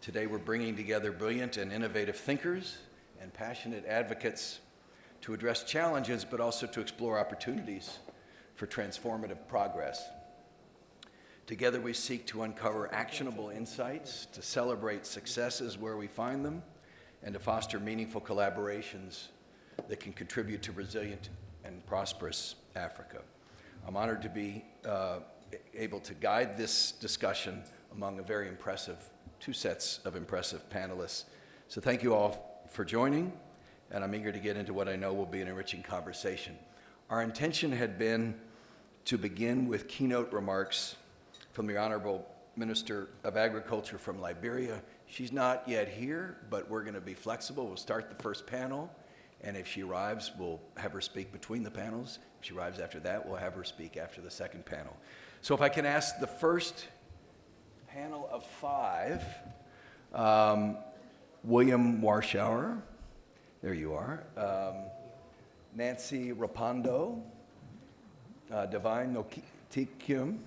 Today we're bringing together brilliant and innovative thinkers and passionate advocates to address challenges, but also to explore opportunities for transformative progress. Together we seek to uncover actionable insights, to celebrate successes where we find them, and to foster meaningful collaborations that can contribute to resilient and prosperous Africa. I'm honored to be able to guide this discussion among a very impressive two sets of impressive panelists. So thank you all for joining, and I'm eager to get into what I know will be an enriching conversation. Our intention had been to begin with keynote remarks from the Honorable Minister of Agriculture from Liberia. She's not yet here, but we're going to be flexible. We'll start the first panel, and if she arrives, we'll have her speak between the panels. If she arrives after that, we'll have her speak after the second panel. So if I can ask the first panel of five, William Warshauer, there you are, Nancy Rapondo, Divine Notikium,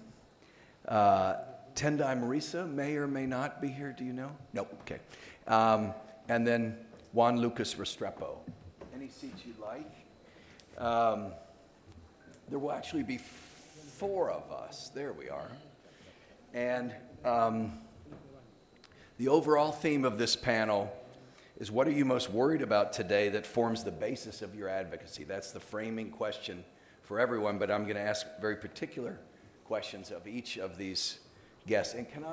Tendai Marisa may or may not be here, do you know? Nope, okay. And then Juan Lucas Restrepo. Any seats you'd like? There will actually be four of us, there we are. And the overall theme of this panel is, what are you most worried about today that forms the basis of your advocacy? That's the framing question for everyone, but I'm going to ask very particular questions of each of these guests. And can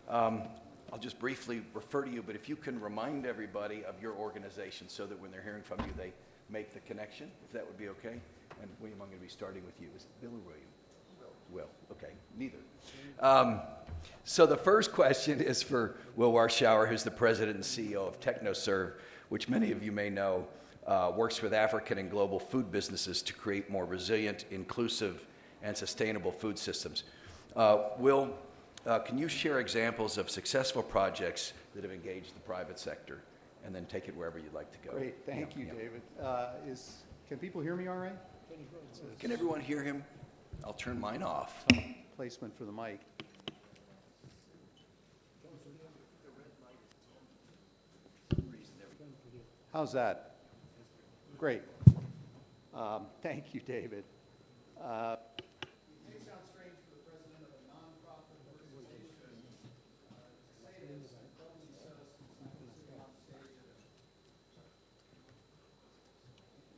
I'll just briefly refer to you, but if you can remind everybody of your organization so that when they're hearing from you, they make the connection, if that would be okay. And William, I'm going to be starting with you. Is it Bill or William? Will, okay, neither. So the first question is for Will Warshauer, who's the president and CEO of TechnoServe, which many of you may know works with African and global food businesses to create more resilient, inclusive, and sustainable food systems. Will, can you share examples of successful projects that have engaged the private sector, and then take it wherever you'd like to go? Great, thank you, David. Can people hear me all right? Can everyone hear him? I'll turn mine off. Placement for the mic. How's that? Great. Thank you, David. It may sound strange for the president of a nonprofit organization to say this, doubly so since I'm sitting on stage at a...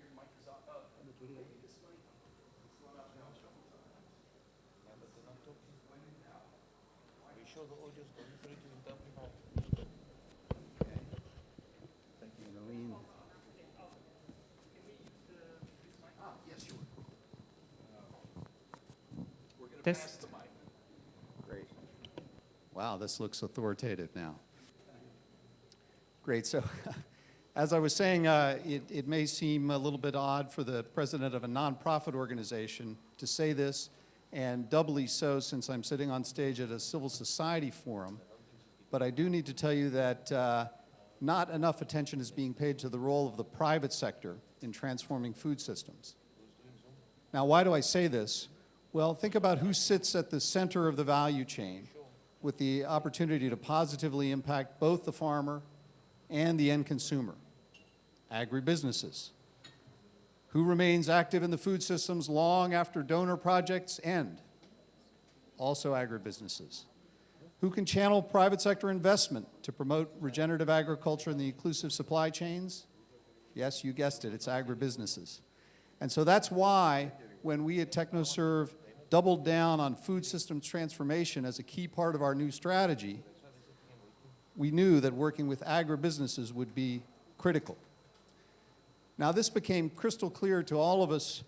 Your mic is off. Maybe this mic. It's not up now. We show the audio is going through to the amplifier. Okay. Thank you, Nalin. Yes, sure. We're going to Test. pass the mic. Great. Wow, this looks authoritative now. Great. So, as I was saying, it may seem a little bit odd for the president of a nonprofit organization to say this, and doubly so since I'm sitting on stage at a civil society forum. But I do need to tell you that not enough attention is being paid to the role of the private sector in transforming food systems. Now, why do I say this? Well, think about who sits at the center of the value chain with the opportunity to positively impact both the farmer and the end consumer. Agribusinesses. Who remains active in the food systems long after donor projects end? Also agribusinesses. Who can channel private sector investment to promote regenerative agriculture and the inclusive supply chains? Yes, you guessed it, it's agribusinesses. And so that's why when we at TechnoServe doubled down on food systems transformation as a key part of our new strategy, we knew that working with agribusinesses would be critical. Now, this became crystal clear to all of us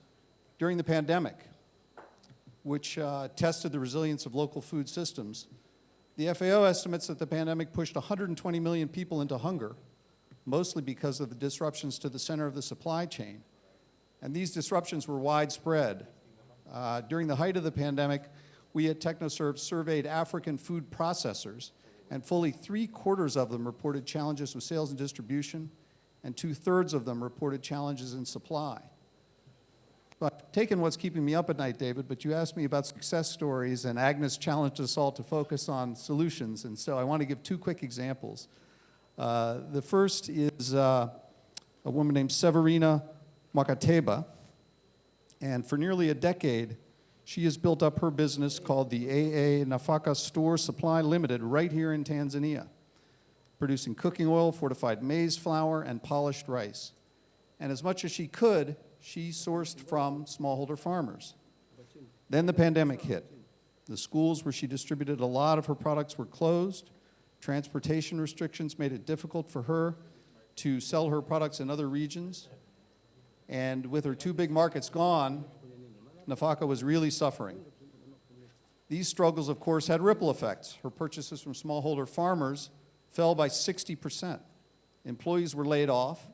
during the pandemic, which tested the resilience of local food systems. The FAO estimates that the pandemic pushed 120 million people into hunger, mostly because of the disruptions to the center of the supply chain. And these disruptions were widespread. During the height of the pandemic, we at TechnoServe surveyed African food processors, and fully 3/4 of them reported challenges with sales and distribution, and 2/3 of them reported challenges in supply. So I've taken what's keeping me up at night, David, but you asked me about success stories, and Agnes challenged us all to focus on solutions, and so I want to give 2 quick examples. The first is a woman named Severina Makateba, and for nearly a decade, she has built up her business called the AA Nafaka Store Supply Limited right here in Tanzania, producing cooking oil, fortified maize flour, and polished rice. And as much as she could, she sourced from smallholder farmers. Then the pandemic hit. The schools where she distributed a lot of her products were closed. Transportation restrictions made it difficult for her to sell her products in other regions. And with her 2 big markets gone, Nafaka was really suffering. These struggles, of course, had ripple effects. Her purchases from smallholder farmers fell by 60%. Employees were laid off,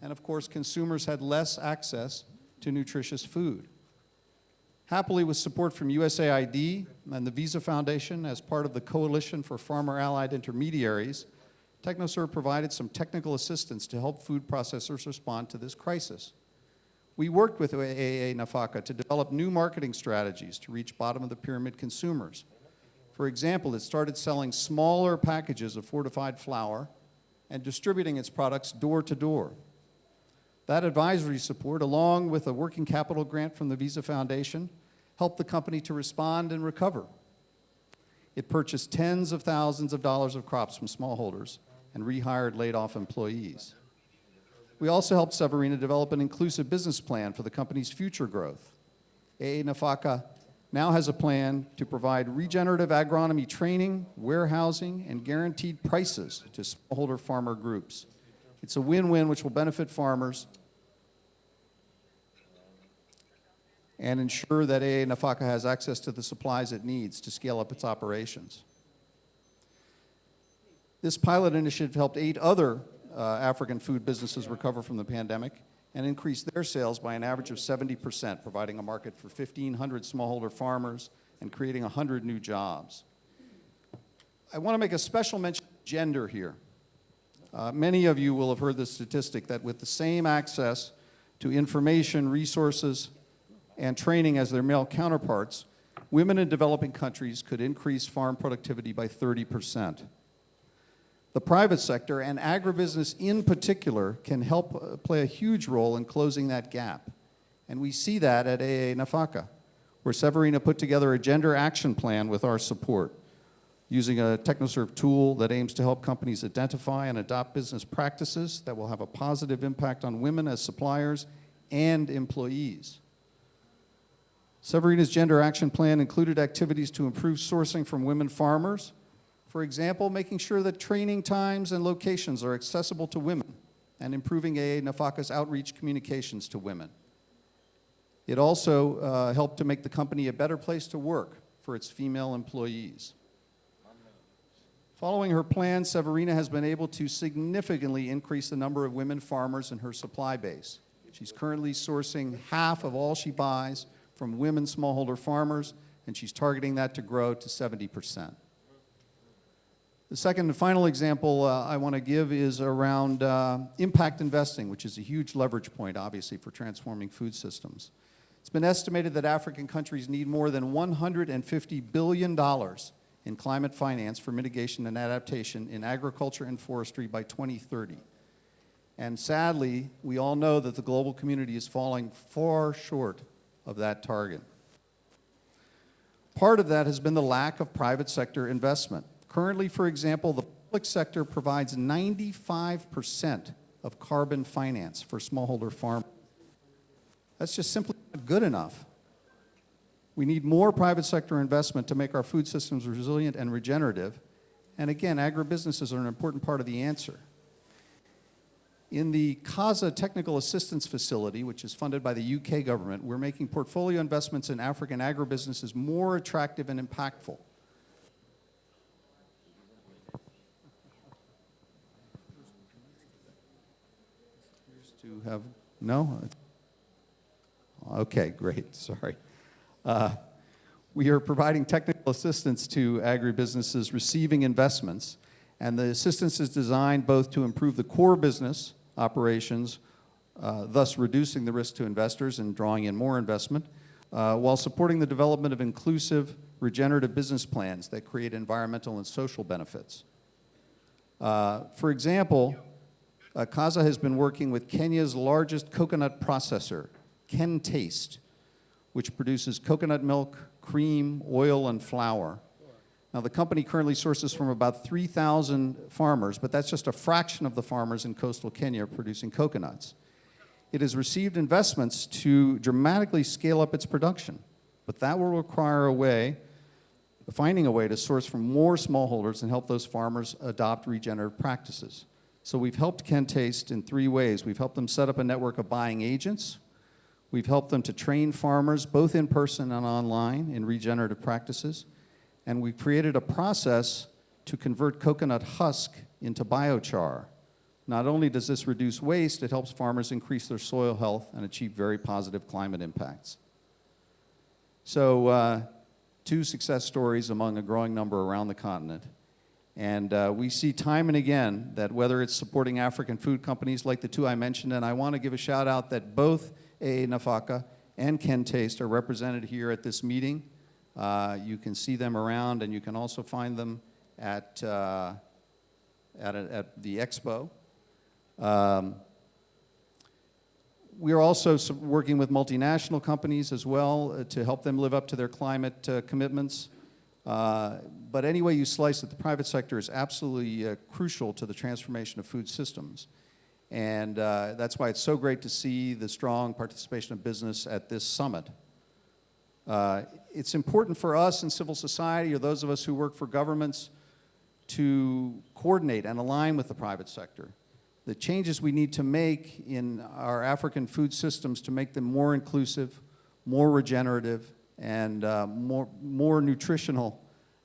and of course, consumers had less access to nutritious food. Happily, with support from USAID and the Visa Foundation as part of the Coalition for Farmer-Allied Intermediaries, TechnoServe provided some technical assistance to help food processors respond to this crisis. We worked with AA Nafaka to develop new marketing strategies to reach bottom-of-the-pyramid consumers. For example, it started selling smaller packages of fortified flour and distributing its products door to door. That advisory support, along with a working capital grant from the Visa Foundation, helped the company to respond and recover. It purchased tens of thousands of dollars of crops from smallholders and rehired laid-off employees. We also helped Severina develop an inclusive business plan for the company's future growth. AA Nafaka now has a plan to provide regenerative agronomy training, warehousing, and guaranteed prices to smallholder farmer groups. It's a win-win which will benefit farmers and ensure that AA Nafaka has access to the supplies it needs to scale up its operations. This pilot initiative helped 8 other African food businesses recover from the pandemic and increase their sales by an average of 70%, providing a market for 1,500 smallholder farmers and creating 100 new jobs. I want to make a special mention of gender here. Many of you will have heard the statistic that with the same access to information, resources, and training as their male counterparts, women in developing countries could increase farm productivity by 30%. The private sector, and agribusiness in particular, can help play a huge role in closing that gap. And we see that at AA Nafaka, where Severina put together a gender action plan with our support, using a TechnoServe tool that aims to help companies identify and adopt business practices that will have a positive impact on women as suppliers and employees. Severina's gender action plan included activities to improve sourcing from women farmers. For example, making sure that training times and locations are accessible to women and improving AA Nafaka's outreach communications to women. It also helped to make the company a better place to work for its female employees. Following her plan, Severina has been able to significantly increase the number of women farmers in her supply base. She's currently sourcing half of all she buys from women smallholder farmers, and she's targeting that to grow to 70%. The second and final example I want to give is around impact investing, which is a huge leverage point, obviously, for transforming food systems. It's been estimated that African countries need more than $150 billion in climate finance for mitigation and adaptation in agriculture and forestry by 2030. And sadly, we all know that the global community is falling far short of that target. Part of that has been the lack of private sector investment. Currently, for example, the public sector provides 95% of carbon finance for smallholder farmers. That's just simply not good enough. We need more private sector investment to make our food systems resilient and regenerative, And again, agribusinesses are an important part of the answer. In the CASA Technical Assistance Facility, which is funded by the UK government, we're making portfolio investments in African agribusinesses more attractive and impactful. To have, no? Okay, great, sorry. We are providing technical assistance to agribusinesses receiving investments, and the assistance is designed both to improve the core business operations, thus reducing the risk to investors and drawing in more investment, while supporting the development of inclusive, regenerative business plans that create environmental and social benefits. For example, CASA has been working with Kenya's largest coconut processor, KenTaste, which produces coconut milk, cream, oil, and flour. Now, the company currently sources from about 3,000 farmers, but that's just a fraction of the farmers in coastal Kenya producing coconuts. It has received investments to dramatically scale up its production, but that will require finding a way to source from more smallholders and help those farmers adopt regenerative practices. So we've helped KenTaste in 3 ways. We've helped them set up a network of buying agents. We've helped them to train farmers, both in person and online, in regenerative practices. And we've created a process to convert coconut husk into biochar. Not only does this reduce waste, it helps farmers increase their soil health and achieve very positive climate impacts. So 2 success stories among a growing number around the continent. And we see time and again that whether it's supporting African food companies like the 2 I mentioned, and I want to give a shout out that both AA Nafaka and KenTaste are represented here at this meeting. You can see them around, and you can also find them at the expo. We are also working with multinational companies as well to help them live up to their climate commitments. But any way you slice it, the private sector is absolutely crucial to the transformation of food systems. And that's why it's so great to see the strong participation of business at this summit. It's important for us in civil society, or those of us who work for governments, to coordinate and align with the private sector. The changes we need to make in our African food systems to make them more inclusive, more regenerative, and more nutritional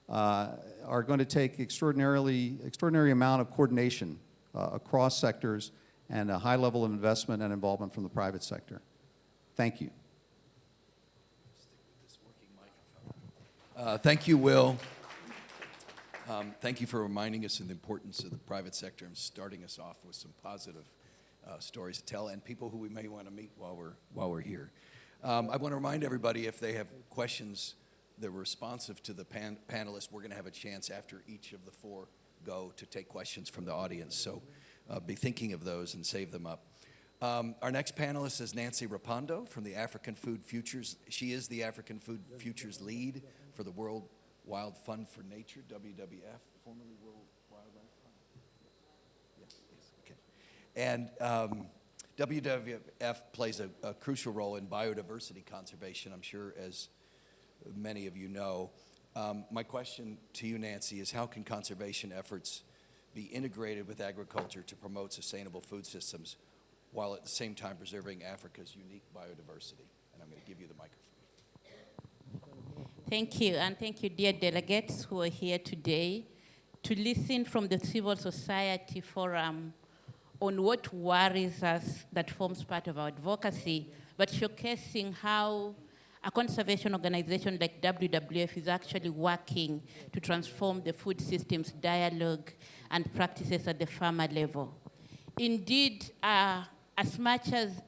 are going to take extraordinary amount of coordination across sectors and a high level of investment and involvement from the private sector. Thank you. Thank you, Will. Thank you for reminding us of the importance of the private sector and starting us off with some positive stories to tell, and people who we may want to meet while we're here. I want to remind everybody, if they have questions that were responsive to the panelists, we're going to have a chance after each of the 4 go to take questions from the audience. So be thinking of those and save them up. Our next panelist is Nancy Rapondo from the African Food Futures. She is the African Food Futures lead for the World Wild Fund for Nature, WWF, formerly World Wildlife Fund. Yes, okay. And WWF plays a crucial role in biodiversity conservation, I'm sure, as many of you know. My question to you, Nancy, is how can conservation efforts be integrated with agriculture to promote sustainable food systems while at the same time preserving Africa's unique biodiversity? And I'm going to give you the microphone. Thank you, and thank you, dear delegates who are here today to listen from the Civil Society Forum on what worries us that forms part of our advocacy, but showcasing how a conservation organization like WWF is actually working to transform the food systems dialogue and practices at the farmer level. Indeed, as much as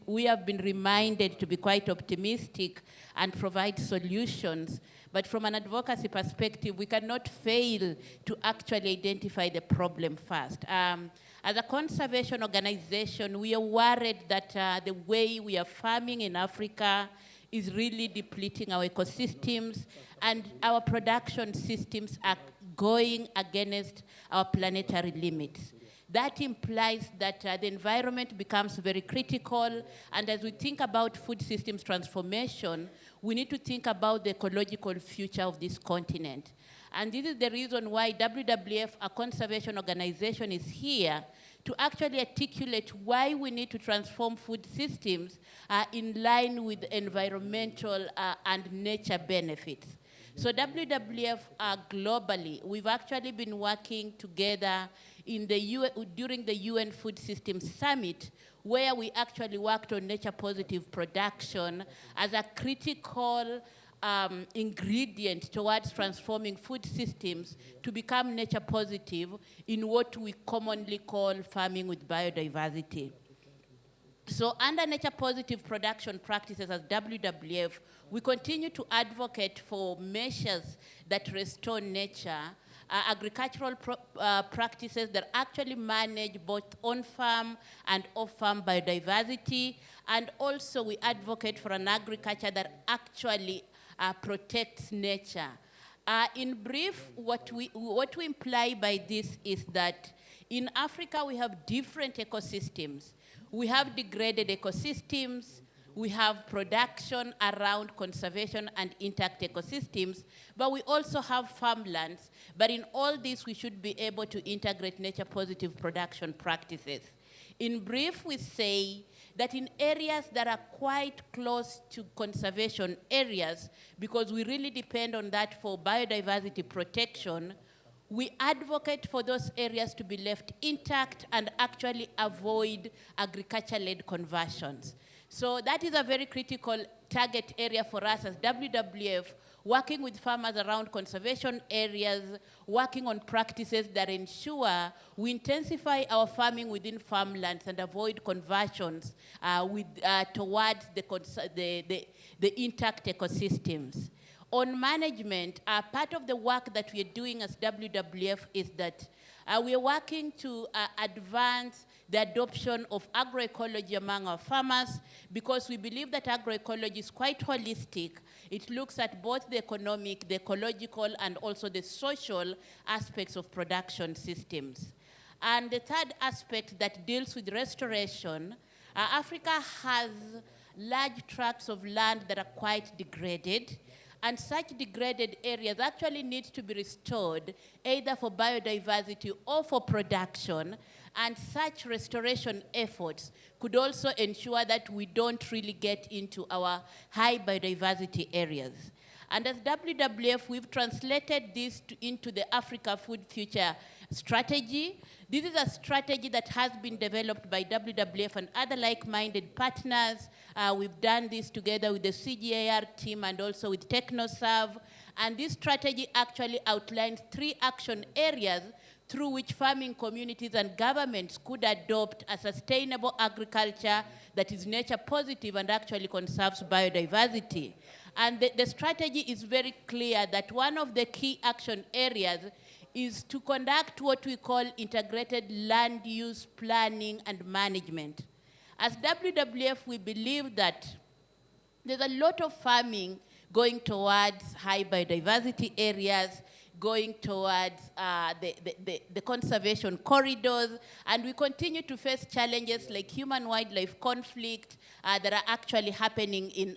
we have been reminded to be quite optimistic and provide solutions, but from an advocacy perspective, we cannot fail to actually identify the problem first. As a conservation organization, we are worried that the way we are farming in Africa is really depleting our ecosystems, and our production systems are going against our planetary limits. That implies that the environment becomes very critical, and as we think about food systems transformation, we need to think about the ecological future of this continent. And this is the reason why WWF, a conservation organization, is here to actually articulate why we need to transform food systems in line with environmental and nature benefits. So WWF globally, we've actually been working together in the during the UN Food Systems Summit, where we actually worked on nature positive production as a critical ingredient towards transforming food systems to become nature positive in what we commonly call farming with biodiversity. So under nature positive production practices as WWF, we continue to advocate for measures that restore nature, agricultural practices that actually manage both on-farm and off-farm biodiversity, and also we advocate for an agriculture that actually protects nature. In brief, what we imply by this is that in Africa we have different ecosystems. We have degraded ecosystems, we have production around conservation and intact ecosystems, but we also have farmlands. But in all this, we should be able to integrate nature positive production practices. In brief, we say that in areas that are quite close to conservation areas, because we really depend on that for biodiversity protection, we advocate for those areas to be left intact and actually avoid agriculture-led conversions. So that is a very critical target area for us as WWF, working with farmers around conservation areas, working on practices that ensure we intensify our farming within farmlands and avoid conversions towards the intact ecosystems. On management, part of the work that we are doing as WWF is that we are working to advance the adoption of agroecology among our farmers, because we believe that agroecology is quite holistic. It looks at both the economic, the ecological, and also the social aspects of production systems. And the third aspect that deals with restoration, Africa has large tracts of land that are quite degraded, and such degraded areas actually need to be restored either for biodiversity or for production, and such restoration efforts could also ensure that we don't really get into our high biodiversity areas. And as WWF, we've translated this into the Africa Food Future Strategy. This is a strategy that has been developed by WWF and other like-minded partners. We've done this together with the CGIAR team and also with TechnoServe. And this strategy actually outlines 3 action areas through which farming communities and governments could adopt a sustainable agriculture that is nature positive and actually conserves biodiversity. And the strategy is very clear that one of the key action areas is to conduct what we call integrated land use planning and management. As WWF, we believe that there's a lot of farming going towards high biodiversity areas, going towards the conservation corridors, and we continue to face challenges like human-wildlife conflict that are actually happening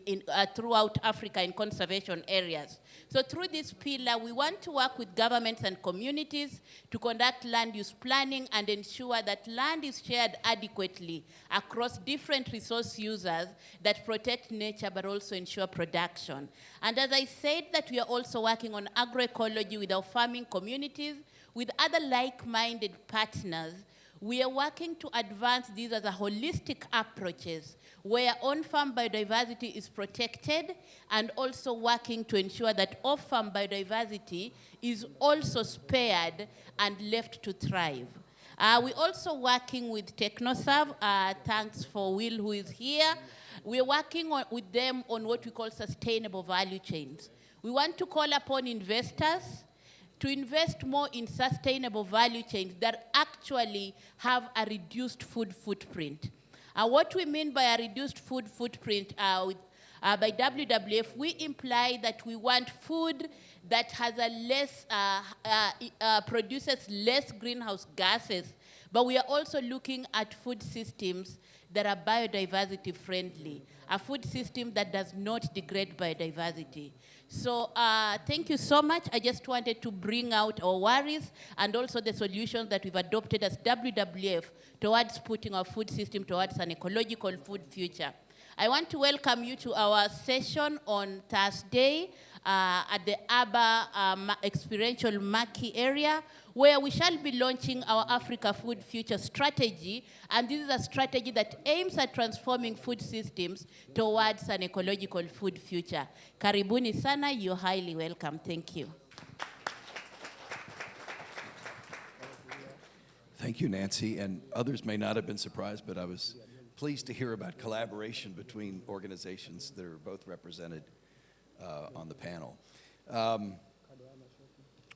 throughout Africa in conservation areas. So through this pillar, we want to work with governments and communities to conduct land use planning and ensure that land is shared adequately across different resource users that protect nature but also ensure production. And as I said, that we are also working on agroecology with our farming communities, with other like-minded partners. We are working to advance these as a holistic approaches where on-farm biodiversity is protected, and also working to ensure that off-farm biodiversity is also spared and left to thrive. We're also working with TechnoServe. Thanks for Will, who is here. We're working with them on what we call sustainable value chains. We want to call upon investors to invest more in sustainable value chains that actually have a reduced food footprint. What we mean by a reduced food footprint by WWF, we imply that we want food that has a less, produces less greenhouse gases, but we are also looking at food systems that are biodiversity friendly, a food system that does not degrade biodiversity. So thank you so much. I just wanted to bring out our worries and also the solutions that we've adopted as WWF towards putting our food system towards an ecological food future. I want to welcome you to our session on Thursday at the Aba Experiential Maki area, where we shall be launching our Africa Food Future Strategy. And this is a strategy that aims at transforming food systems towards an ecological food future. Karibuni sana, you're highly welcome. Thank you. Thank you, Nancy. And others may not have been surprised, but I was pleased to hear about collaboration between organizations that are both represented on the panel.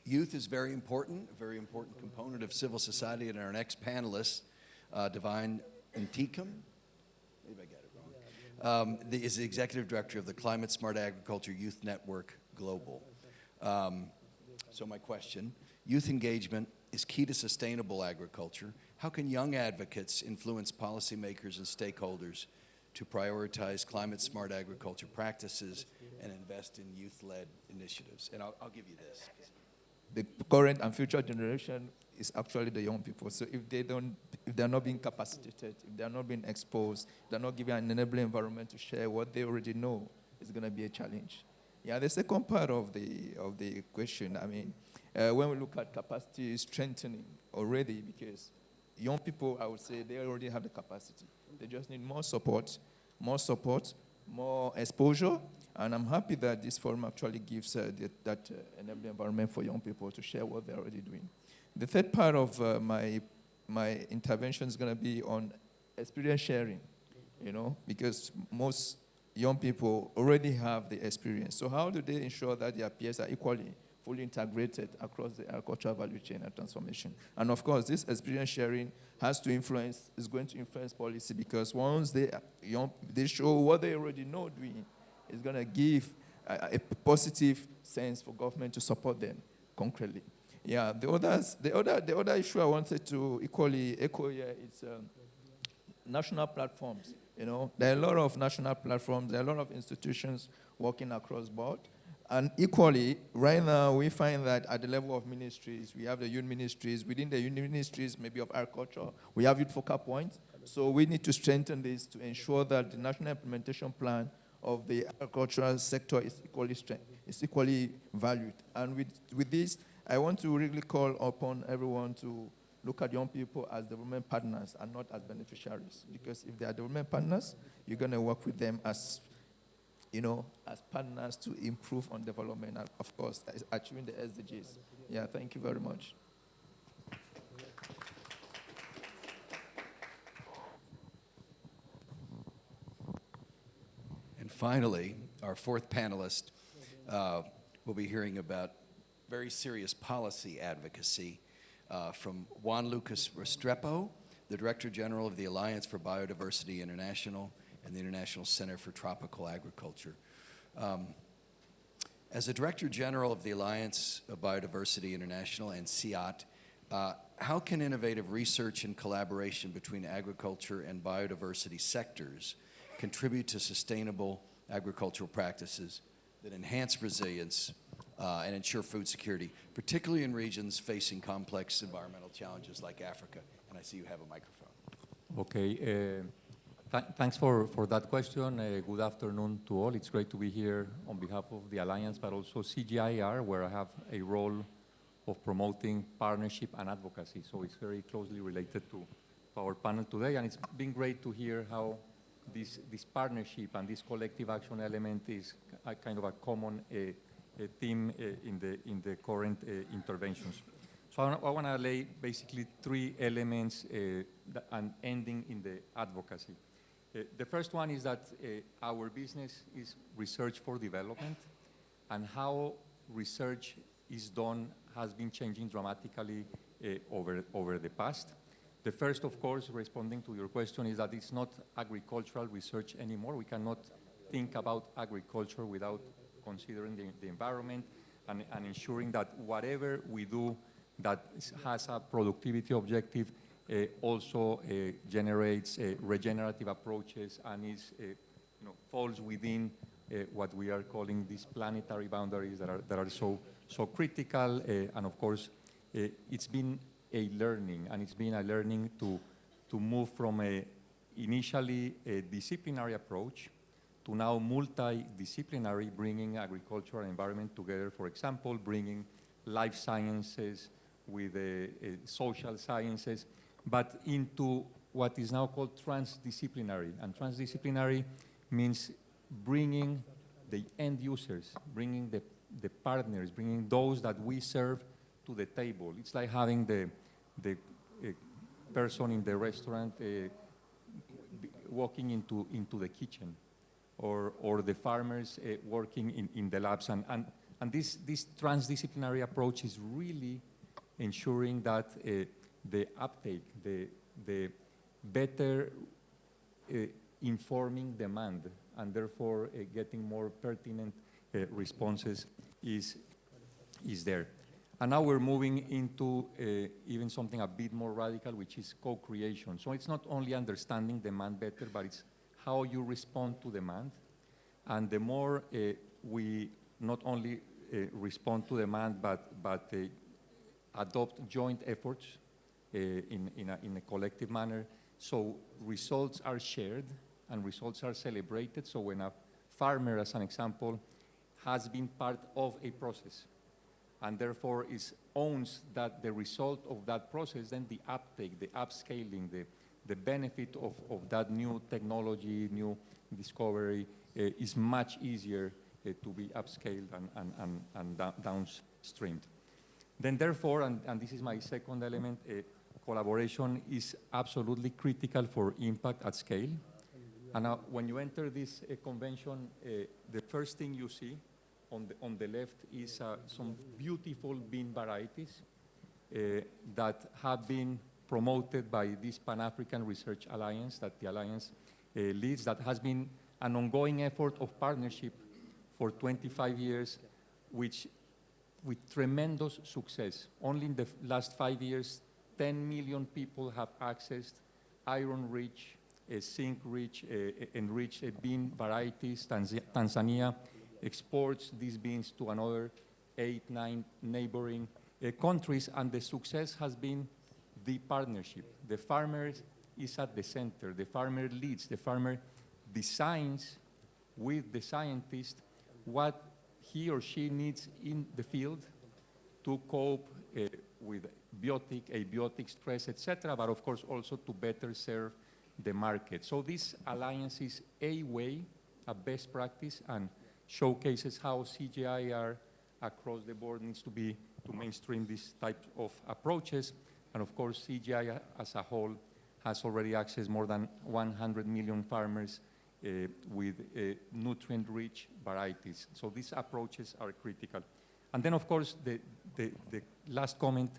Youth is very important, a very important component of civil society, and our next panelist, Divine Ntikum, maybe I got it wrong, is the Executive Director of the Climate Smart Agriculture Youth Network Global. So my question, youth engagement is key to sustainable agriculture. How can young advocates influence policymakers and stakeholders to prioritize climate smart agriculture practices and invest in youth-led initiatives? And I'll give you this. The current and future generation is actually the young people. So if they're not being capacitated, if they're not being exposed, if they're not given an enabling environment to share what they already know, it's going to be a challenge. Yeah, the second part of the question, I mean, when we look at capacity strengthening already, because young people, I would say, they already have the capacity. They just need more support, more exposure, and I'm happy that this forum actually gives that enabling environment for young people to share what they're already doing. The third part of my intervention is going to be on experience sharing, because most young people already have the experience. So how do they ensure that their peers are equally fully integrated across the agricultural value chain and transformation? And of course, this experience sharing is going to influence policy, because once they show what they already know doing, it's going to give a positive sense for government to support them concretely. Yeah, the other issue I wanted to equally echo here is national platforms. There are a lot of national platforms, there are a lot of institutions working across board. And equally, right now, we find that at the level of ministries, we have the youth ministries. Within the youth ministries, maybe of agriculture, we have youth focal points. So we need to strengthen this to ensure that the national implementation plan of the agricultural sector is equally valued. And with this, I want to really call upon everyone to look at young people as development partners and not as beneficiaries. Because if they are development partners, you're going to work with them as partners to improve on development and, of course, achieving the SDGs. Yeah, thank you very much. And finally, our fourth panelist will be hearing about very serious policy advocacy from Juan Lucas Restrepo, the Director General of the Alliance for Biodiversity International and the International Center for Tropical Agriculture. As the Director General of the Alliance of Biodiversity International and CIAT, how can innovative research and collaboration between agriculture and biodiversity sectors contribute to sustainable agricultural practices that enhance resilience and ensure food security, particularly in regions facing complex environmental challenges like Africa? And I see you have a microphone. Okay. Thanks for that question. Good afternoon to all. It's great to be here on behalf of the Alliance, but also CGIAR, where I have a role of promoting partnership and advocacy. So it's very closely related to our panel today, and it's been great to hear how this partnership and this collective action element is a kind of a common theme in the current interventions. So I want to lay basically three elements and ending in the advocacy. The first one is that our business is research for development, and how research is done has been changing dramatically over the past. The first, of course, responding to your question, is that it's not agricultural research anymore. We cannot think about agriculture without considering the environment and ensuring that whatever we do that has a productivity objective also generates regenerative approaches and falls within what we are calling these planetary boundaries that are so critical. And of course, it's been a learning, and it's been a learning to move from initially a disciplinary approach to now multidisciplinary, bringing agriculture and environment together. For example, bringing life sciences with social sciences, but into what is now called transdisciplinary. And transdisciplinary means bringing the end users, bringing the partners, bringing those that we serve to the table. It's like having the person in the restaurant walking into the kitchen, or the farmers working in the labs. And this transdisciplinary approach is really ensuring that the uptake, the better informing demand, and therefore getting more pertinent responses is there. And now we're moving into even something a bit more radical, which is co-creation. So it's not only understanding demand better, but it's how you respond to demand. And the more we not only respond to demand, but adopt joint efforts in a collective manner, so results are shared and results are celebrated. So when a farmer, as an example, has been part of a process, and therefore owns that the result of that process, then the uptake, the upscaling, the benefit of that new technology, new discovery is much easier to be upscaled and downstreamed. Then therefore, and this is my second element, collaboration is absolutely critical for impact at scale. And now when you enter this convention, the first thing you see on the left is some beautiful bean varieties that have been promoted by this Pan-African Research Alliance that the Alliance leads, that has been an ongoing effort of partnership for 25 years, which with tremendous success. Only in the last 5 years, 10 million people have accessed iron-rich, zinc-rich, enriched bean varieties. Tanzania exports these beans to another 8, 9 neighboring countries, and the success has been the partnership. The farmer is at the center. The farmer leads. The farmer designs with the scientist what he or she needs in the field to cope with biotic, abiotic stress, etc., but of course also to better serve the market. So this alliance is a way, a best practice, and showcases how CGIAR across the board needs to mainstream this type of approaches. And of course, CGI as a whole has already accessed more than 100 million farmers with nutrient-rich varieties. So these approaches are critical. And then, of course, the last comment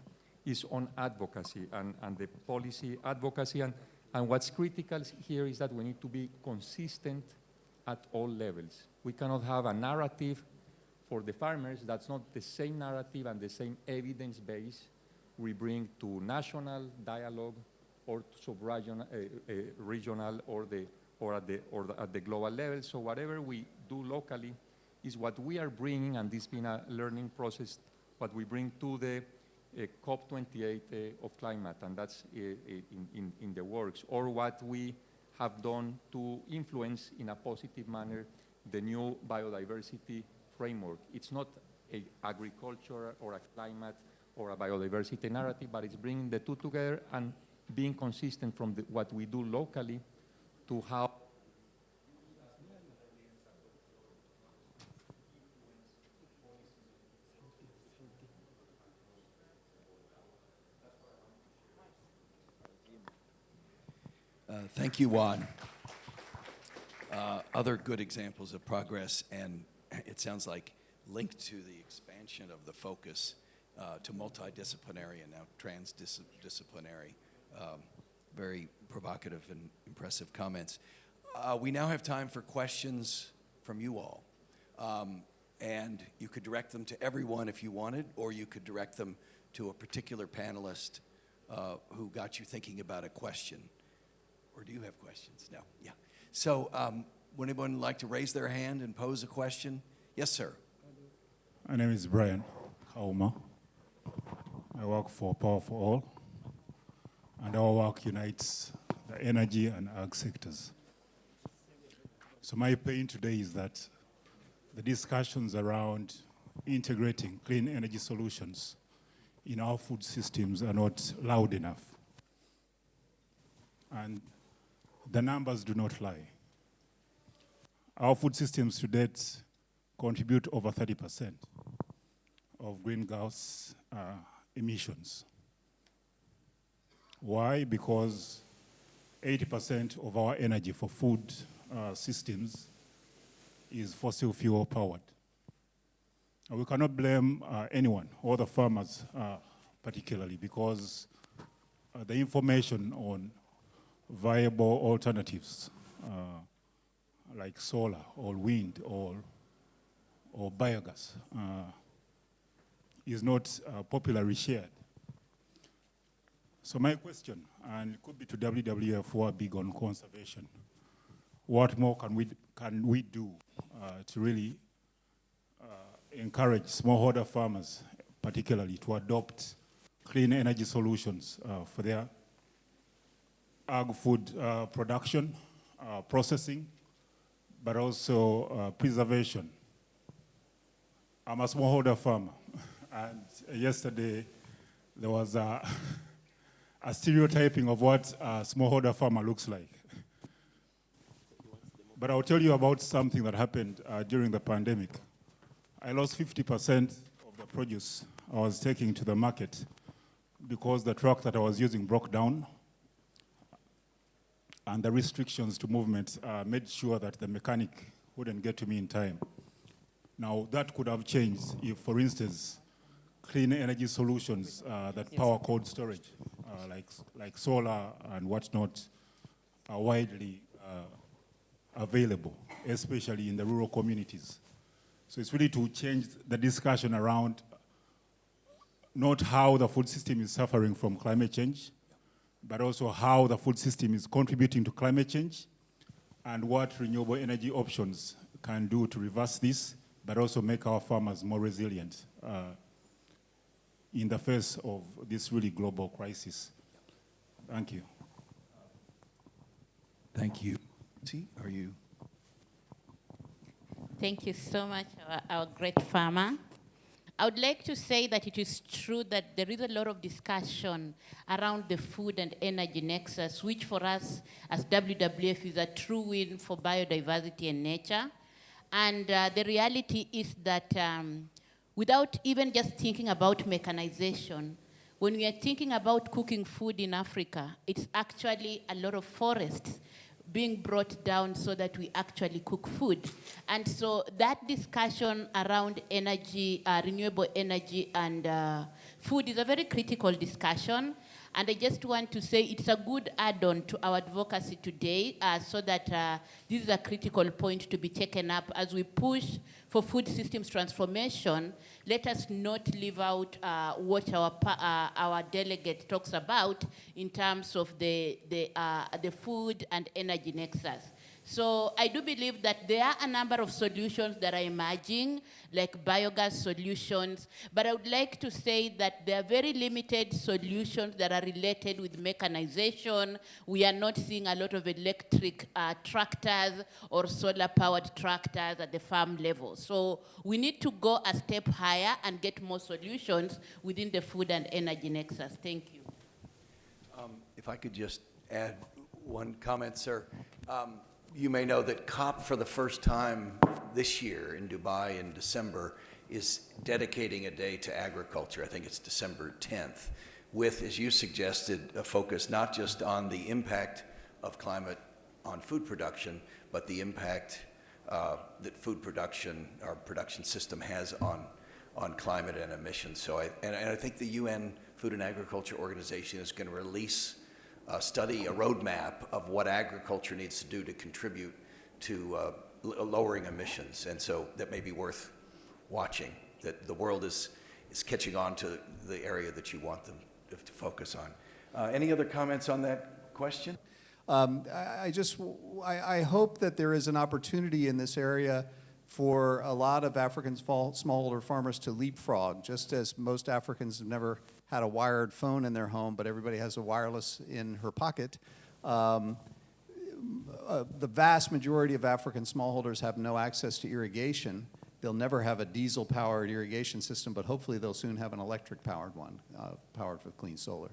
is on advocacy and the policy advocacy. And what's critical here is that we need to be consistent at all levels. We cannot have a narrative for the farmers that's not the same narrative and the same evidence base we bring to national dialogue or to sub-regional, regional or at the global level. So whatever we do locally is what we are bringing, and this has been a learning process, what we bring to the COP28 of climate, and that's in the works, or what we have done to influence in a positive manner the new biodiversity framework. It's not an agriculture or a climate or a biodiversity narrative, but it's bringing the two together and being consistent from what we do locally to how Thank you, Juan. Other good examples of progress, and it sounds like linked to the expansion of the focus to multidisciplinary and now transdisciplinary. Very provocative and impressive comments. We now have time for questions from you all. And you could direct them to everyone if you wanted, or you could direct them to a particular panelist who got you thinking about a question. Or do you have questions? No. Yeah. So Would anyone like to raise their hand and pose a question? Yes, sir. My name is Brian Kauma. I work for Power for All, and our work unites the energy and ag sectors. So my pain today is that the discussions around integrating clean energy solutions in our food systems are not loud enough. And the numbers do not lie. Our food systems to date contribute over 30% of greenhouse emissions. Why? Because 80% of our energy for food systems is fossil fuel powered. And we cannot blame anyone, or the farmers particularly, because the information on viable alternatives like solar or wind or biogas is not popularly shared. So my question, and it could be to WWF who are big on conservation, what more can we do to really encourage smallholder farmers, particularly, to adopt clean energy solutions for their ag-food production, processing, but also preservation? I'm a smallholder farmer, and yesterday there was a stereotyping of what a smallholder farmer looks like. But I'll tell you about something that happened during the pandemic. I lost 50% of the produce I was taking to the market because the truck that I was using broke down, and the restrictions to movement made sure that the mechanic wouldn't get to me in time. Now, that could have changed if, for instance, clean energy solutions that power cold storage, like solar and whatnot, are widely available, especially in the rural communities. So it's really to change the discussion around not how the food system is suffering from climate change, but also how the food system is contributing to climate change and what renewable energy options can do to reverse this, but also make our farmers more resilient in the face of this really global crisis. Thank you. Thank you. See, are you? Thank you so much, our great farmer. I would like to say that it is true that there is a lot of discussion around the food and energy nexus, which for us as WWF is a true win for biodiversity and nature. And the reality is that without even just thinking about mechanization, when we are thinking about cooking food in Africa, it's actually a lot of forests being brought down so that we actually cook food. And so that discussion around energy, renewable energy and food is a very critical discussion. And I just want to say it's a good add-on to our advocacy today so that this is a critical point to be taken up as we push for food systems transformation. Let us not leave out what our delegate talks about in terms of the food and energy nexus. So I do believe that there are a number of solutions that are emerging, like biogas solutions, but I would like to say that there are very limited solutions that are related with mechanization. We are not seeing a lot of electric tractors or solar-powered tractors at the farm level. So we need to go a step higher and get more solutions within the food and energy nexus. Thank you. If I could just add one comment, sir. You may know that COP for the first time this year in Dubai in December is dedicating a day to agriculture. I think it's December 10th, with, as you suggested, a focus not just on the impact of climate on food production, but the impact that food production, our production system has on climate and emissions. So I think the UN Food and Agriculture Organization is going to release a study, a roadmap of what agriculture needs to do to contribute to lowering emissions. And so that may be worth watching, that the world is catching on to the area that you want them to focus on. Any other comments on that question? I hope that there is an opportunity in this area for a lot of African smallholder farmers to leapfrog, just as most Africans have never had a wired phone in their home, but everybody has a wireless in her pocket. The vast majority of African smallholders have no access to irrigation. They'll never have a diesel-powered irrigation system, but hopefully they'll soon have an electric-powered one, powered with clean solar.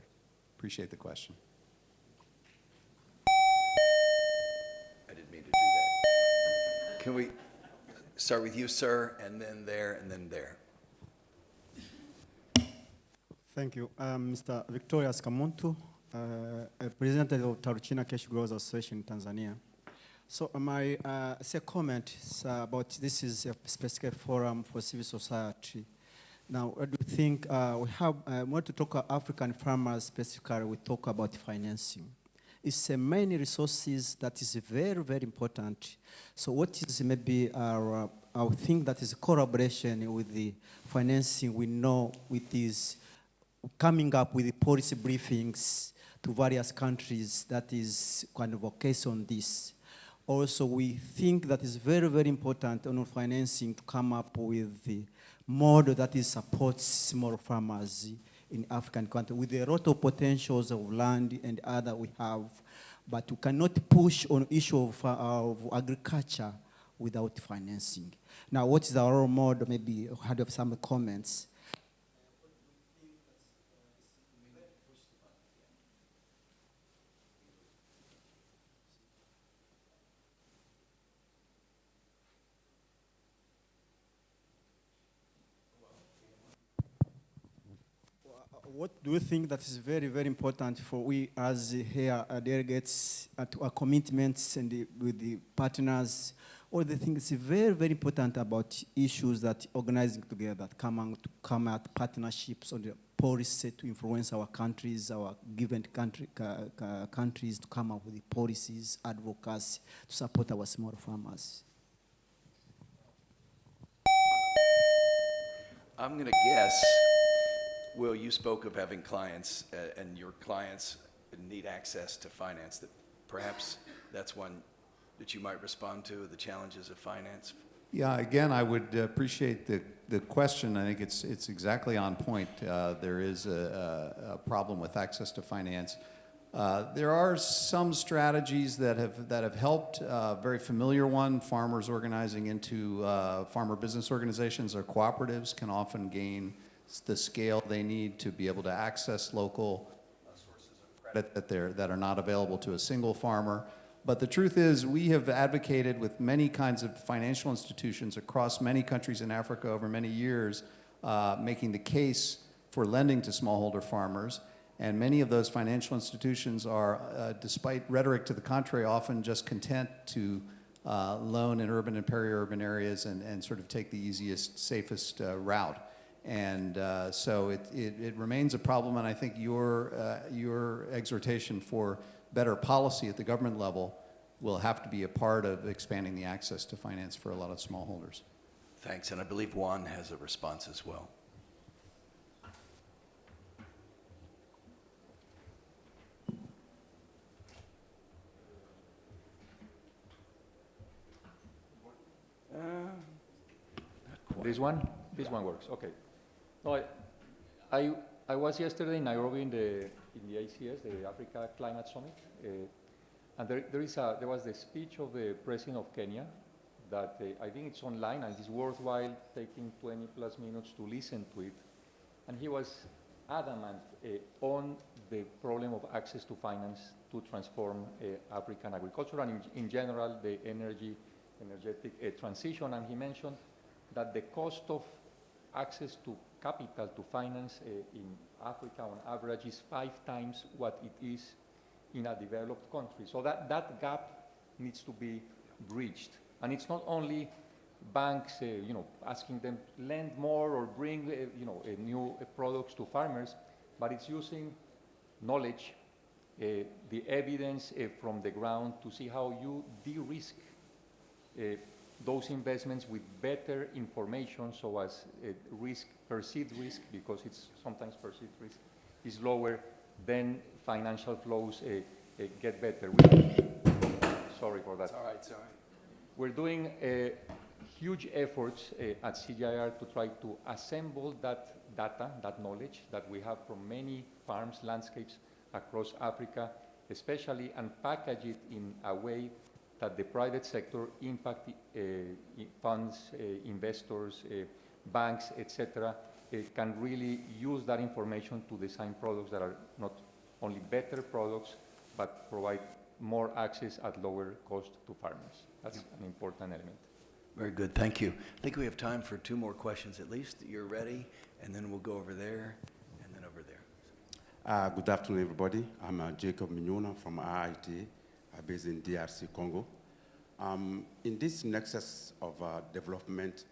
Appreciate the question. I didn't mean to do that. Can we start with you, sir, and then there, and then there? Thank you. Mr. Victorious Kamuntu, President of Taruchina Cash Growers Association in Tanzania. So my comment is about this is a specific forum for civil society. Now, what do you think? We have, want to talk about African farmers specifically, we talk about financing. It's many resources that is very, very important. So what is maybe our thing that is collaboration with the financing we know with this coming up with the policy briefings to various countries that is kind of a case on this. Also, we think that is very, very important on financing to come up with the model that is supports small farmers in African countries with a lot of potentials of land and other we have, but we cannot push on issue of agriculture without financing. Now, what is our role model? Maybe I had some comments. What do you think that is very, very important for we as here delegates to our commitments and with the partners? All the things very, very important about issues that organizing together, come out partnerships on the policy to influence our countries, our given countries to come up with the policies, advocacy to support our small farmers. I'm going to guess, Will, you spoke of having clients, and your clients need access to finance. That perhaps that's one that you might respond to, the challenges of finance. Yeah, again, I would appreciate the question. I think it's exactly on point. There is a problem with access to finance. There are some strategies that have helped. Very familiar one, farmers organizing into farmer business organizations or cooperatives can often gain the scale they need to be able to access local sources of credit that are not available to a single farmer. But the truth is, we have advocated with many kinds of financial institutions across many countries in Africa over many years, making the case for lending to smallholder farmers. And many of those financial institutions are, despite rhetoric to the contrary, often just content to loan in urban and peri-urban areas and sort of take the easiest, safest route. And so it remains a problem, and I think your exhortation for better policy at the government level will have to be a part of expanding the access to finance for a lot of smallholders. Thanks, and I believe Juan has a response as well. This one? This one works, okay. No, I was yesterday in Nairobi in the ACS, the Africa Climate Summit, and there was the speech of the President of Kenya that I think it's online and it's worthwhile taking 20 plus minutes to listen to it. And he was adamant on the problem of access to finance to transform African agriculture and in general the energetic transition. And he mentioned that the cost of access to capital to finance in Africa on average is 5 times what it is in a developed country. So that gap needs to be bridged. And it's not only banks, asking them to lend more or bring, new products to farmers, but it's using knowledge, the evidence from the ground to see how you de-risk those investments with better information so as perceived risk, because it's sometimes perceived risk, is lower than financial flows get better. Sorry for that. All right, sorry. We're doing huge efforts at CGIAR to try to assemble that data, that knowledge that we have from many farms, landscapes across Africa, especially, and package it in a way that the private sector, impact funds, investors, banks, etc., can really use that information to design products that are not only better products, but provide more access at lower cost to farmers. That's an important element. Very good, thank you. I think we have time for 2 more questions at least. You're ready, and then we'll go over there, and then over there. Good afternoon, everybody. I'm Jacob Mignona from IIT, based in DRC, Congo. In this nexus of development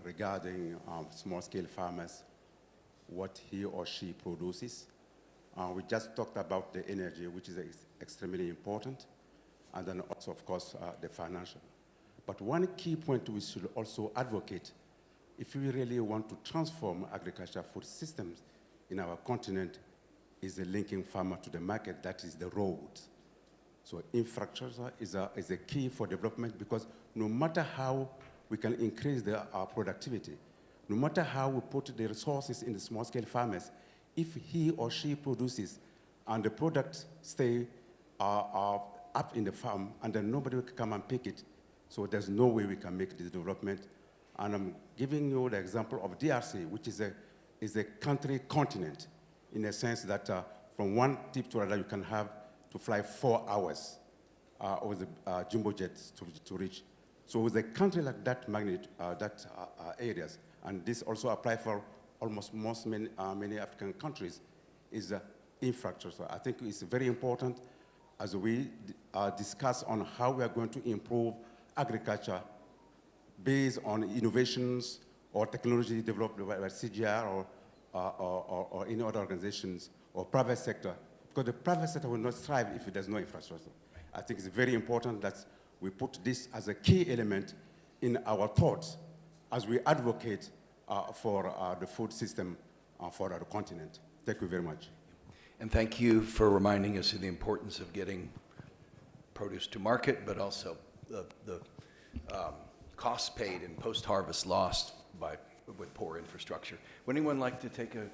regarding small-scale farmers, what he or she produces, we just talked about the energy, which is extremely important, and then also, of course, the financial. But one key point we should also advocate, if we really want to transform agricultural food systems in our continent, is the linking farmer to the market, that is the road. So infrastructure is a key for development, because no matter how we can increase our productivity, no matter how we put the resources in the small-scale farmers, if he or she produces and the products stay up in the farm and then nobody will come and pick it, so there's no way we can make this development. And I'm giving you the example of DRC, which is a country continent, in a sense that from one tip to another you can have to fly 4 hours with the jumbo jets to reach. So with a country like that magnitude, areas, and this also applies for almost many African countries, is infrastructure. So I think it's very important as we discuss on how we are going to improve agriculture based on innovations or technology developed by CGR or any other organizations or private sector, because the private sector will not thrive if there's no infrastructure. I think it's very important that we put this as a key element in our thoughts as we advocate for the food system for our continent. Thank you very much. And thank you for reminding us of the importance of getting produce to market, but also the costs paid and post-harvest lost with poor infrastructure. Would anyone like to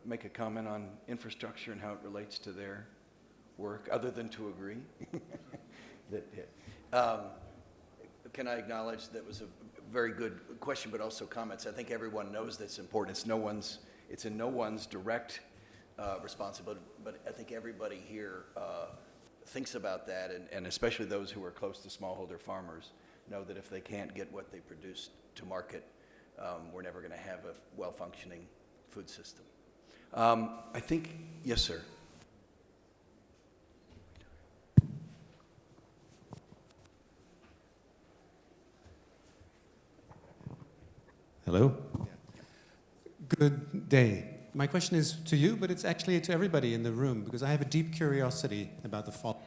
make a comment on infrastructure and how it relates to their work, other than to agree? Can I acknowledge that was a very good question, but also comments. I think everyone knows that's important. It's in no one's direct responsibility, but I think everybody here thinks about that, and especially those who are close to smallholder farmers know that if they can't get what they produce to market, we're never going to have a well-functioning food system. I think, yes, sir. Hello. Good day. My question is to you, but it's actually to everybody in the room, because I have a deep curiosity about the following.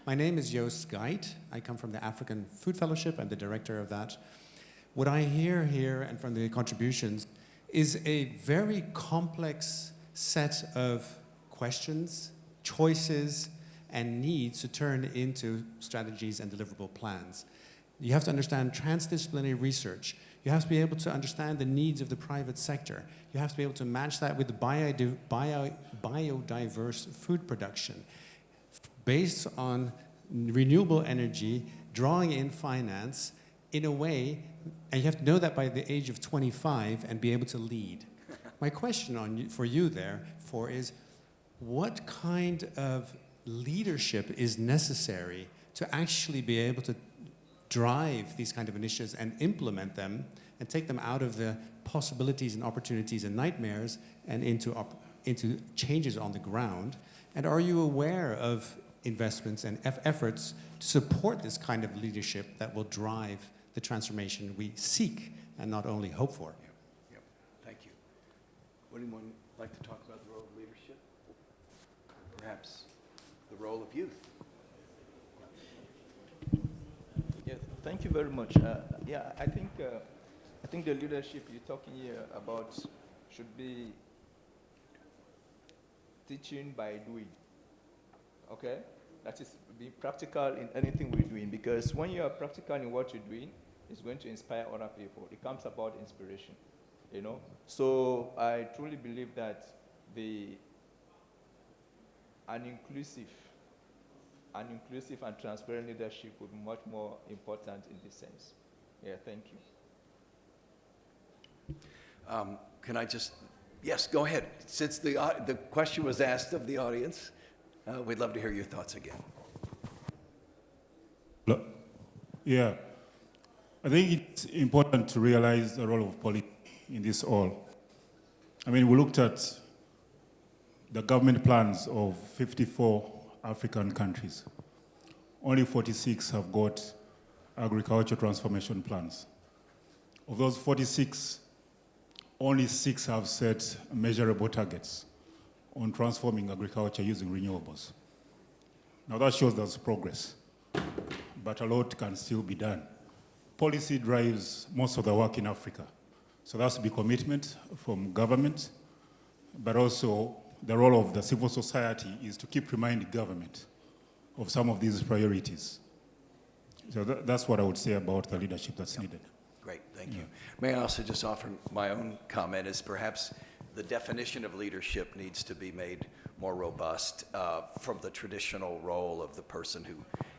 My name is Joost Geit. I come from the African Food Fellowship. I'm the director of that. What I hear here and from the contributions is a very complex set of questions, choices, and needs to turn into strategies and deliverable plans. You have to understand transdisciplinary research. You have to be able to understand the needs of the private sector. You have to be able to match that with the biodiverse food production based on renewable energy, drawing in finance in a way, and you have to know that by the age of 25 and be able to lead. My question for you therefore is, what kind of leadership is necessary to actually be able to drive these kind of initiatives and implement them and take them out of the possibilities and opportunities and nightmares and into changes on the ground? And are you aware of investments and efforts to support this kind of leadership that will drive the transformation we seek and not only hope for? Yep. Thank you. Would anyone like to talk about the role of leadership? Perhaps the role of youth? Yeah, thank you very much. I think the leadership you're talking here about should be teaching by doing. okay? That is being practical in anything we're doing, because when you are practical in what you're doing, it's going to inspire other people. It comes about inspiration, you know? So I truly believe that an inclusive and transparent leadership would be much more important in this sense. Yeah, thank you. Can I just, yes, go ahead. Since the question was asked of the audience, we'd love to hear your thoughts again. Yeah, I think it's important to realize the role of politics in this all. I mean, we looked at the government plans of 54 African countries. Only 46 have got agriculture transformation plans. Of those 46, only 6 have set measurable targets on transforming agriculture using renewables. Now that shows there's progress, but a lot can still be done. Policy drives most of the work in Africa. So that's the commitment from government, but also the role of the civil society is to keep reminding government of some of these priorities. So that's what I would say about the leadership that's needed. Great, thank you. May I also just offer my own comment is perhaps the definition of leadership needs to be made more robust from the traditional role of the person who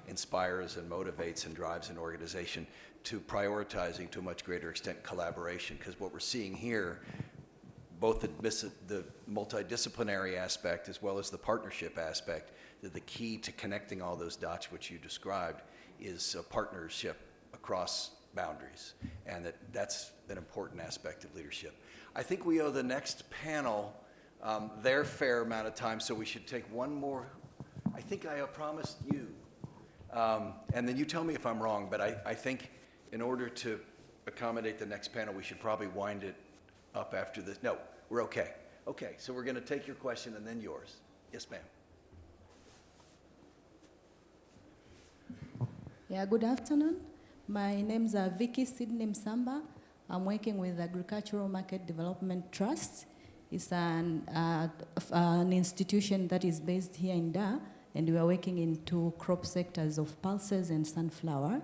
inspires and motivates and drives an organization to prioritizing to a much greater extent collaboration, because what we're seeing here, both the multidisciplinary aspect as well as the partnership aspect, that the key to connecting all those dots which you described is a partnership across boundaries, and that's an important aspect of leadership. I think we owe the next panel their fair amount of time, so we should take one more. I think I promised you, and then you tell me if I'm wrong, but I think in order to accommodate the next panel, we should probably wind it up after this. No, we're okay. Okay, so we're going to take your question and then yours. Yes, ma'am. Yeah, good afternoon. My name's Vicky Sidney Msamba. I'm working with Agricultural Market Development Trust. It's an institution that is based here in Dar, and we are working in 2 crop sectors of pulses and sunflower.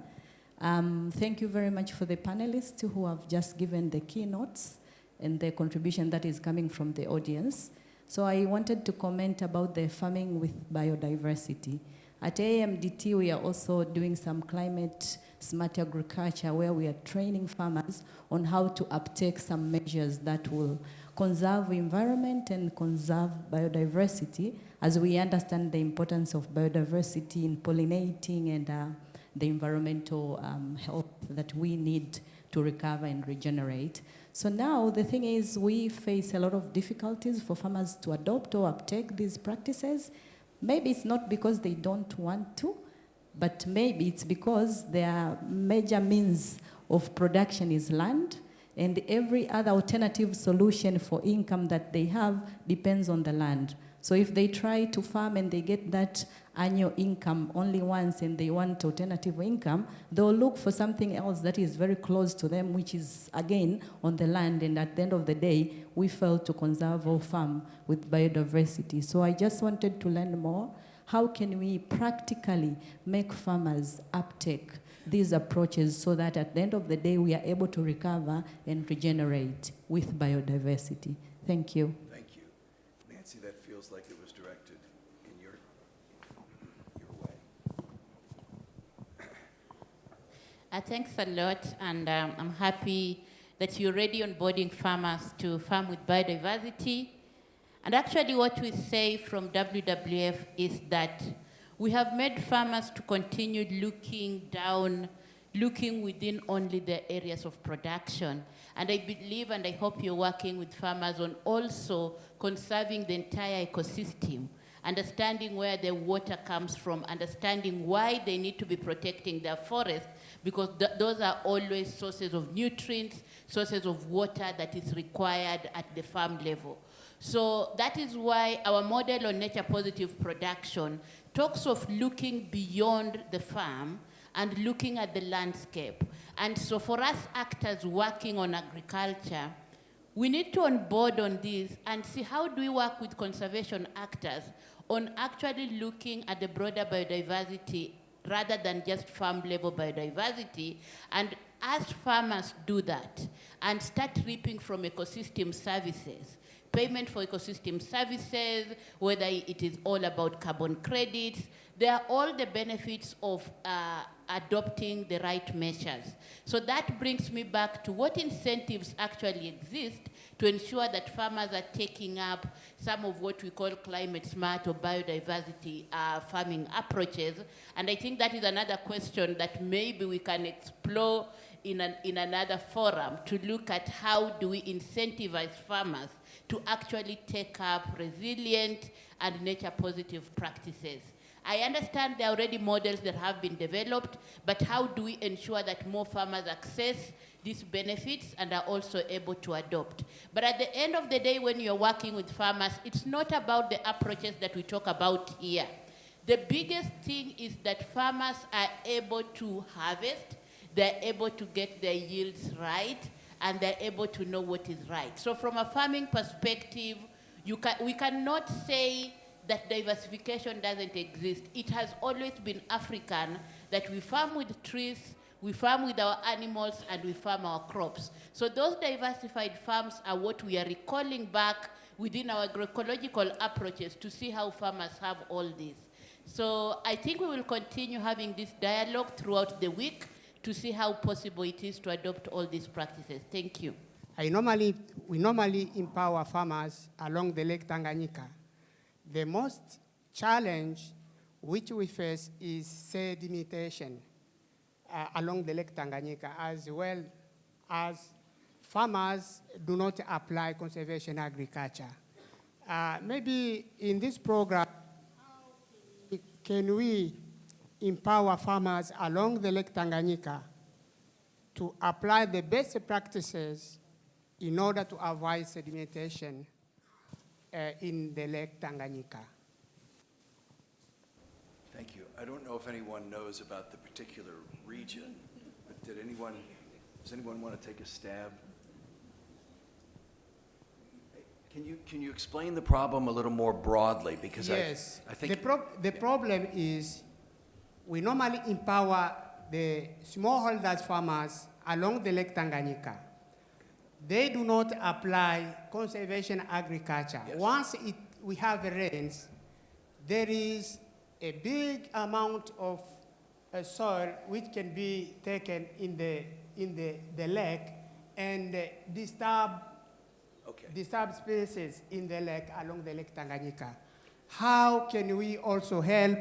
Thank you very much for the panelists who have just given the keynotes and the contribution that is coming from the audience. So I wanted to comment about the farming with biodiversity. At AMDT, we are also doing some climate smart agriculture where we are training farmers on how to uptake some measures that will conserve environment and conserve biodiversity, as we understand the importance of biodiversity in pollinating and the environmental health that we need to recover and regenerate. So now the thing is, we face a lot of difficulties for farmers to adopt or uptake these practices. Maybe it's not because they don't want to, but maybe it's because their major means of production is land, and every other alternative solution for income that they have depends on the land. So if they try to farm and they get that annual income only once and they want alternative income, they'll look for something else that is very close to them, which is, again, on the land. And at the end of the day, we fail to conserve or farm with biodiversity. So I just wanted to learn more. How can we practically make farmers uptake these approaches so that at the end of the day, we are able to recover and regenerate with biodiversity? Thank you. Thank you. Nancy, that feels like it was directed in your way. Thanks a lot, and I'm happy that you're already onboarding farmers to farm with biodiversity. And actually what we say from WWF is that we have made farmers to continue looking within only the areas of production. And I believe and I hope you're working with farmers on also conserving the entire ecosystem, understanding where the water comes from, understanding why they need to be protecting their forest, because those are always sources of nutrients, sources of water that is required at the farm level. So that is why our model on nature positive production talks of looking beyond the farm and looking at the landscape. And so for us actors working on agriculture, we need to onboard on this and see how do we work with conservation actors on actually looking at the broader biodiversity rather than just farm level biodiversity. And as farmers do that and start reaping from ecosystem services, payment for ecosystem services, whether it is all about carbon credits, they are all the benefits of adopting the right measures. So that brings me back to what incentives actually exist to ensure that farmers are taking up some of what we call climate smart or biodiversity farming approaches. And I think that is another question that maybe we can explore in another forum, to look at how do we incentivize farmers to actually take up resilient and nature positive practices. I understand there are already models that have been developed, but how do we ensure that more farmers access these benefits and are also able to adopt? But at the end of the day, when you're working with farmers, it's not about the approaches that we talk about here. The biggest thing is that farmers are able to harvest, they're able to get their yields right, and they're able to know what is right. So from a farming perspective, we cannot say that diversification doesn't exist. It has always been African, that we farm with trees, we farm with our animals, and we farm our crops. So those diversified farms are what we are recalling back within our agroecological approaches to see how farmers have all this. So I think we will continue having this dialogue throughout the week to see how possible it is to adopt all these practices. Thank you. We normally empower farmers along the Lake Tanganyika. The most challenge which we face is sedimentation along the Lake Tanganyika, as well as farmers do not apply conservation agriculture. Maybe in this program, how can we empower farmers along the Lake Tanganyika to apply the best practices in order to avoid sedimentation in the Lake Tanganyika? Thank you. I don't know if anyone knows about the particular region, but does anyone want to take a stab? Can you explain the problem a little more broadly? Because yes, I think the problem is we normally empower the smallholders farmers along the Lake Tanganyika. They do not apply conservation agriculture. Yes. Once we have rains, there is a big amount of soil which can be taken in the lake and disturb species in the lake along the Lake Tanganyika. How can we also help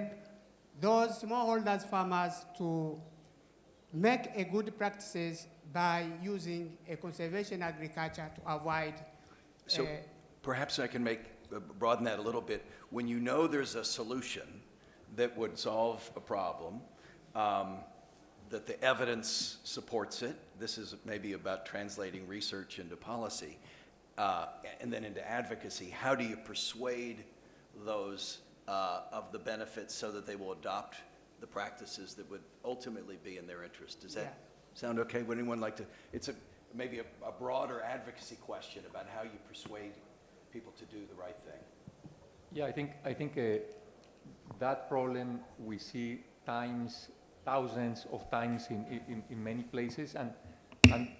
those smallholders farmers to make a good practices by using a conservation agriculture to avoid? So perhaps I can broaden that a little bit. When you know there's a solution that would solve a problem, that the evidence supports it, this is maybe about translating research into policy, and then into advocacy. How do you persuade those of the benefits so that they will adopt the practices that would ultimately be in their interest? Does that sound okay? Would anyone like to? It's maybe a broader advocacy question about how you persuade people to do the right thing. Yeah, I think that problem we see thousands of times in many places, and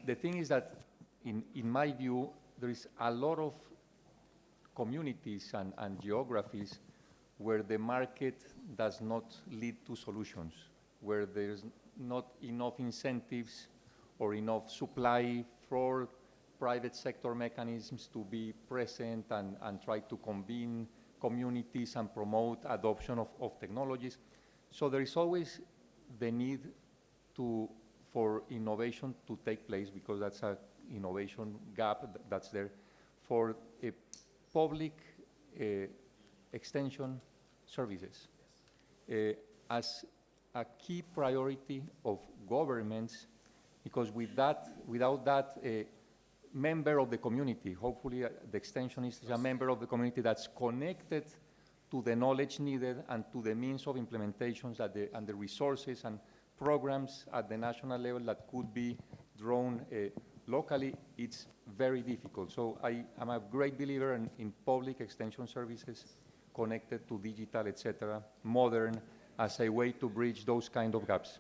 the thing is that in my view there is a lot of communities and geographies where the market does not lead to solutions, where there's not enough incentives or enough supply for private sector mechanisms to be present and try to convene communities and promote adoption of technologies. So there is always the need for innovation to take place, because that's an innovation gap that's there, for a public extension services as a key priority of governments, because without that, member of the community, hopefully the extensionist is a member of the community that's connected to the knowledge needed and to the means of implementations and the resources and programs at the national level that could be drawn locally. It's very difficult. So I am a great believer in public extension services connected to digital, etc., modern, as a way to bridge those kind of gaps.